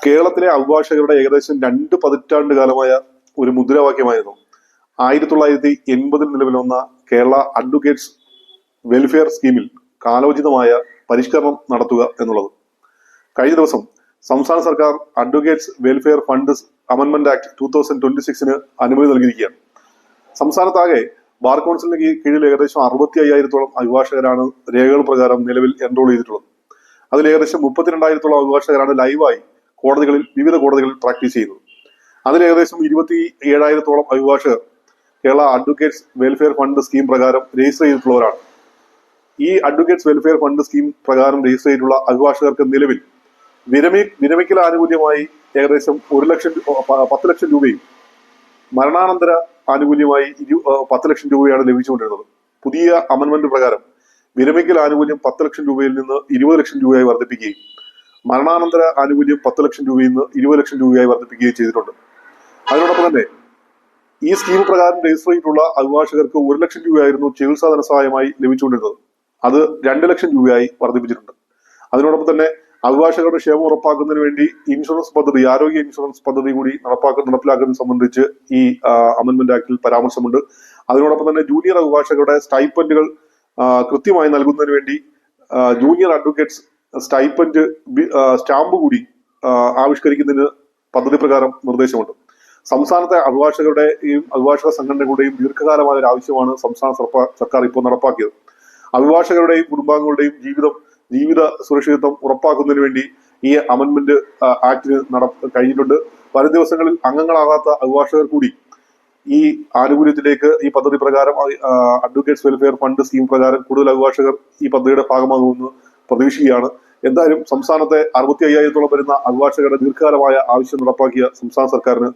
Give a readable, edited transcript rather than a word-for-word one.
കേരളത്തിലെ അഭിഭാഷകരുടെ ഏകദേശം 2 പതിറ്റാണ്ട് കാലമായ ഒരു മുദ്രാവാക്യമായിരുന്നു 1980 നിലവിൽ വന്ന കേരള അഡ്വക്കേറ്റ്സ് വെൽഫെയർ സ്കീമിൽ കാലോചിതമായ പരിഷ്കരണം നടത്തുക എന്നുള്ളത്. കഴിഞ്ഞ ദിവസം സംസ്ഥാന സർക്കാർ advocates welfare fund amendment act 2026 അനുമതി നൽകിയിരിക്കുകയാണ്. സംസ്ഥാനത്താകെ ബാർ കൗൺസിലിന് കീഴിൽ ഏകദേശം 65,000-ഓളം അഭിഭാഷകരാണ് രേഖകൾ പ്രകാരം നിലവിൽ എൻറോൾ ചെയ്തിട്ടുള്ളത്. അതിൽ ഏകദേശം 32,000-ഓളം അഭിഭാഷകരാണ് ലൈവായി വിവിധ കോടതികളിൽ പ്രാക്ടീസ് ചെയ്യുന്നത്. അതിൽ ഏകദേശം 27,000-ഓളം അഭിഭാഷകർ Kerala advocates welfare fund scheme പ്രകാരം രജിസ്റ്റർ ചെയ്തിട്ടുള്ളവരാണ്. ഈ അഡ്വക്കേറ്റ്സ് വെൽഫെയർ ഫണ്ട് സ്കീം പ്രകാരം രജിസ്റ്റർ ചെയ്തിട്ടുള്ള അഭിഭാഷകർക്ക് നിലവിൽ വിരമിക്കൽ ആനുകൂല്യമായി ഏകദേശം 10 ലക്ഷം രൂപയും മരണാനന്തര ആനുകൂല്യമായി 10 ലക്ഷം രൂപയാണ് ലഭിച്ചുകൊണ്ടിരുന്നത്. പുതിയ അമെന്റ്മെന്റ് പ്രകാരം വിരമിക്കൽ ആനുകൂല്യം 10 ലക്ഷം രൂപയിൽ നിന്ന് 20 ലക്ഷം രൂപയായി വർദ്ധിപ്പിക്കുകയും മരണാനന്തര ആനുകൂല്യം 10 ലക്ഷം രൂപയിൽ നിന്ന് 20 ലക്ഷം രൂപയായി വർദ്ധിപ്പിക്കുകയും ചെയ്തിട്ടുണ്ട്. അതിനോടൊപ്പം തന്നെ ഈ സ്കീം പ്രകാരം രജിസ്റ്റർ ചെയ്തിട്ടുള്ള അഭിഭാഷകർക്ക് 1 ലക്ഷം രൂപയായിരുന്നു ചികിത്സാ ധനസഹായമായി ലഭിച്ചുകൊണ്ടിരുന്നത്. അത് 2 ലക്ഷം രൂപയായി വർദ്ധിപ്പിച്ചിട്ടുണ്ട്. അതിനോടൊപ്പം തന്നെ അഭിഭാഷകരുടെ ക്ഷേമം ഉറപ്പാക്കുന്നതിന് വേണ്ടി ഇൻഷുറൻസ് പദ്ധതി, ആരോഗ്യ ഇൻഷുറൻസ് പദ്ധതി കൂടി നടപ്പിലാക്കുന്നത് സംബന്ധിച്ച് ഈ അമെന്റ്മെന്റ് ആക്ടിൽ പരാമർശമുണ്ട്. അതിനോടൊപ്പം തന്നെ ജൂനിയർ അഭിഭാഷകരുടെ സ്റ്റൈപ്പൻഡുകൾ കൃത്യമായി നൽകുന്നതിന് വേണ്ടി ജൂനിയർ അഡ്വക്കേറ്റ്സ് സ്റ്റൈപ്പൻഡ് സ്റ്റാമ്പ് കൂടി ആവിഷ്കരിക്കുന്നതിന് പദ്ധതി പ്രകാരം നിർദ്ദേശമുണ്ട്. സംസ്ഥാനത്തെ അഭിഭാഷക സംഘടനകളുടെയും ദീർഘകാലമായ ഒരു ആവശ്യമാണ് സംസ്ഥാന സർക്കാർ ഇപ്പോൾ നടപ്പാക്കിയത്. അഭിഭാഷകരുടെയും കുടുംബാംഗങ്ങളുടെയും ജീവിത സുരക്ഷിതത്വം ഉറപ്പാക്കുന്നതിന് വേണ്ടി ഈ അമെന്റ്മെന്റ് ആക്ടിന് കഴിഞ്ഞിട്ടുണ്ട്. വരും ദിവസങ്ങളിൽ അംഗങ്ങളാകാത്ത അഭിഭാഷകർ കൂടി ഈ ആനുകൂല്യത്തിലേക്ക്, ഈ പദ്ധതി പ്രകാരം, അഡ്വക്കേറ്റ്സ് വെൽഫെയർ ഫണ്ട് സ്കീം പ്രകാരം കൂടുതൽ അഭിഭാഷകർ ഈ പദ്ധതിയുടെ ഭാഗമാകുമെന്ന് പ്രതീക്ഷിക്കുകയാണ്. എന്തായാലും സംസ്ഥാനത്തെ 65,000-ഓളം വരുന്ന അഭിഭാഷകരുടെ ദീർഘകാലമായ ആവശ്യം നടപ്പാക്കിയ സംസ്ഥാന സർക്കാരിന്